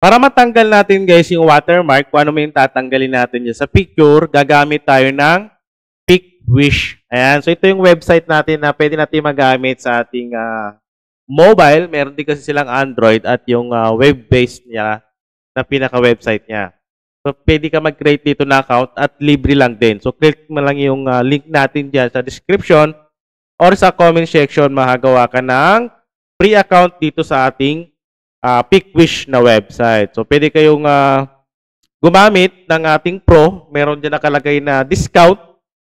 Para matanggal natin guys yung watermark, kung ano may tatanggalin natin dyan sa picture, gagamit tayo ng PicWish. Ayan. So ito yung website natin na pwede natin magamit sa ating mobile. Meron din kasi silang Android at yung web-based niya na pinaka-website niya. So pwede ka mag-create dito na account at libre lang din. So click mo lang yung link natin dyan sa description or sa comment section, makagawa ka ng free account dito sa ating PicWish na website. So, pwede kayong gumamit ng ating Pro. Meron dyan nakalagay na discount.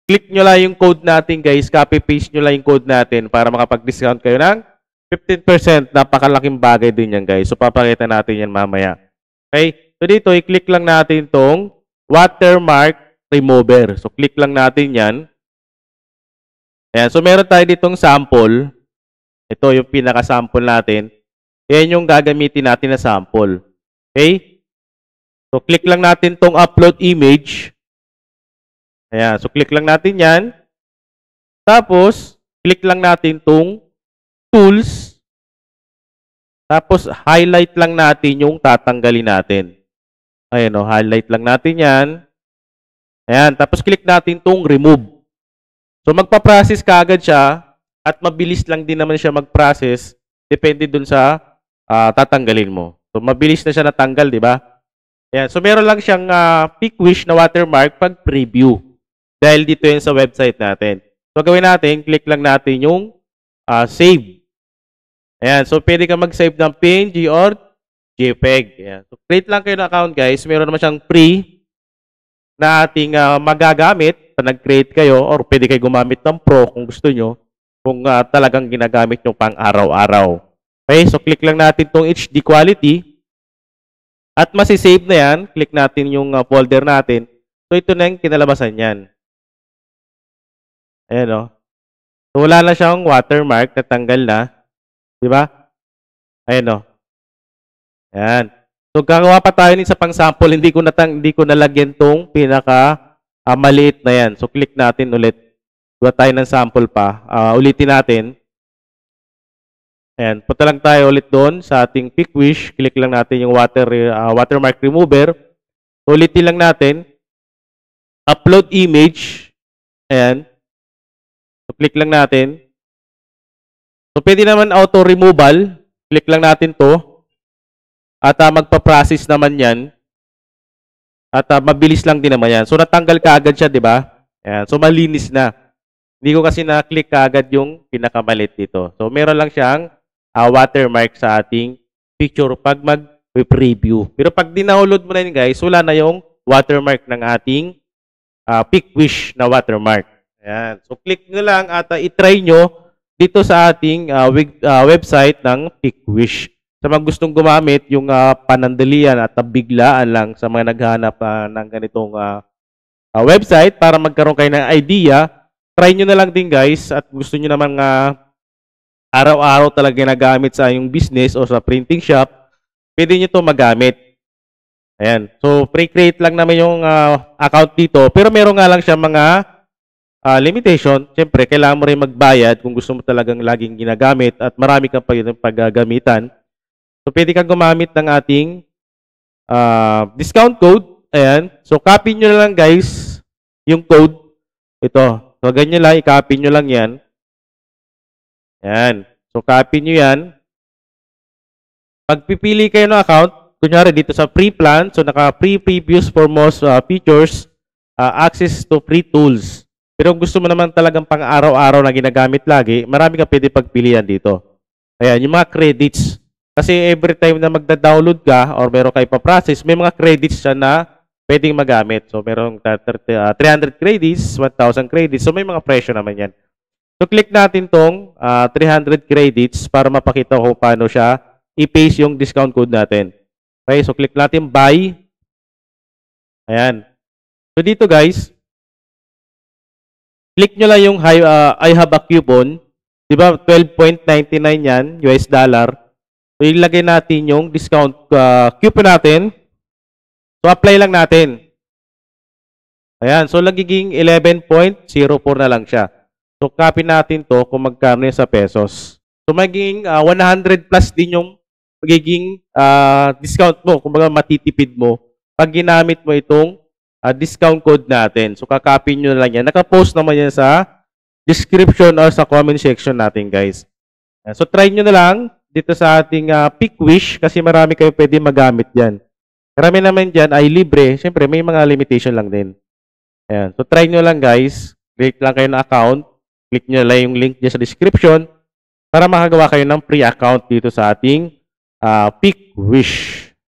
Click nyo lang yung code natin, guys. Copy-paste nyo lang yung code natin para makapag-discount kayo ng 15%. Napakalaking bagay din yan, guys. So, papakita natin yan mamaya. Okay? So, dito, i-click lang natin tong watermark remover. So, click lang natin yan. Ayan. So, meron tayo ditong sample. Ito yung pinaka-sample natin. Yan yung gagamitin natin na sample. Okay? So, click lang natin tong upload image. Ayan. So, click lang natin yan. Tapos, click lang natin tong tools. Tapos, highlight lang natin yung tatanggalin natin. Ayan o, highlight lang natin yan. Ayan. Tapos, click natin tong remove. So, magpa-process ka agad siya at mabilis lang din naman siya mag-process. Depende dun sa tatanggalin mo. So, mabilis na siya natanggal, di ba? Ayan. So, meron lang siyang PicWish na watermark pag preview. Dahil dito yan sa website natin. So, gawin natin, click lang natin yung save. Ayan. So, pwede ka mag-save ng PNG or JPEG. Ayan. So, create lang kayo ng account, guys. Meron naman siyang free na ating magagamit pag nag-create kayo or pwede kayo gumamit ng Pro kung gusto nyo. Kung talagang ginagamit nyo pang araw-araw. Okay, so click lang natin itong HD quality. At masisave na yan. Click natin yung folder natin. So ito na yung kinalabasan yan. Ayan o. So wala na siyang watermark. Natanggal na. Diba? Ayan o. Ayan. So gagawa pa tayo sa pang-sample. Hindi ko nalagyan itong pinaka maliit na yan. So click natin ulit. Gawa tayo ng sample pa. Ulitin natin. Ayan, punta lang tayo ulit doon sa ating PicWish. Click lang natin yung watermark remover. So, ulitin lang natin. Upload image. Ayan. So, click lang natin. So, pwede naman auto removal. Click lang natin to. At magpa-process naman yan. At mabilis lang din naman yan. So, natanggal ka agad siya, di ba? Ayan. So, malinis na. Hindi ko kasi na-click ka agad yung pinakamalit dito. So, meron lang siyang watermark sa ating picture pag mag-preview. Pero pag dinownload mo na yun, guys, wala na yung watermark ng ating PicWish na watermark. Ayan. So, click nyo lang at itry nyo dito sa ating website ng PicWish. Sa mga gustong gumamit, yung panandalian at biglaan lang sa mga naghahanap ng ganitong website para magkaroon kayo ng idea, try nyo na lang din, guys, at gusto nyo namang araw-araw talaga ginagamit sa yung business o sa printing shop, pwede nyo ito magamit. Ayan. So, pre-create lang naman yung account dito. Pero meron nga lang siya mga limitation. Siyempre, kailangan mo rin magbayad kung gusto mo talagang laging ginagamit at marami kang paggagamitan. So, pwede kang gumamit ng ating discount code. Ayan. So, copy nyo lang, guys, yung code. Ito. So, ganyan lang. I-copy nyo lang yan. Yan. So, copy nyo yan. Pag pipili kayo ng account, kunyari dito sa free plan, so naka-free previews for most features, access to free tools. Pero kung gusto mo naman talagang pang araw-araw na ginagamit lagi, marami kang pwede pagpilian dito. Ayan, yung mga credits. Kasi every time na magda-download ka or meron kayo pa-process, may mga credits siya na pwedeng magamit. So, merong 300 credits, 1,000 credits. So, may mga presyo naman yan. So, click natin tong 300 credits para mapakita ko paano siya i-paste yung discount code natin. Okay, so click natin buy. Ayan. So, dito guys, click nyo lang yung I have a coupon. Diba, 12.99 yan, US dollar. So, ilagay natin yung discount coupon natin. So, apply lang natin. Ayan, so nagiging 11.04 na lang siya. So, copy natin to kung magkano sa pesos. So, magiging 100 plus din yung magiging discount mo, kumbaga matitipid mo pag ginamit mo itong discount code natin. So, kakopy nyo na lang yan. Nakapost naman yan sa description or sa comment section natin, guys. So, try nyo na lang dito sa ating PickWish kasi marami kayo pwede magamit yan. Karami naman dyan ay libre. Siyempre, may mga limitation lang din. Ayan. So, try nyo lang, guys. Create lang kayo ng account. Click nyo lang yung link dyan sa description para makagawa kayo ng free account dito sa ating PickWish.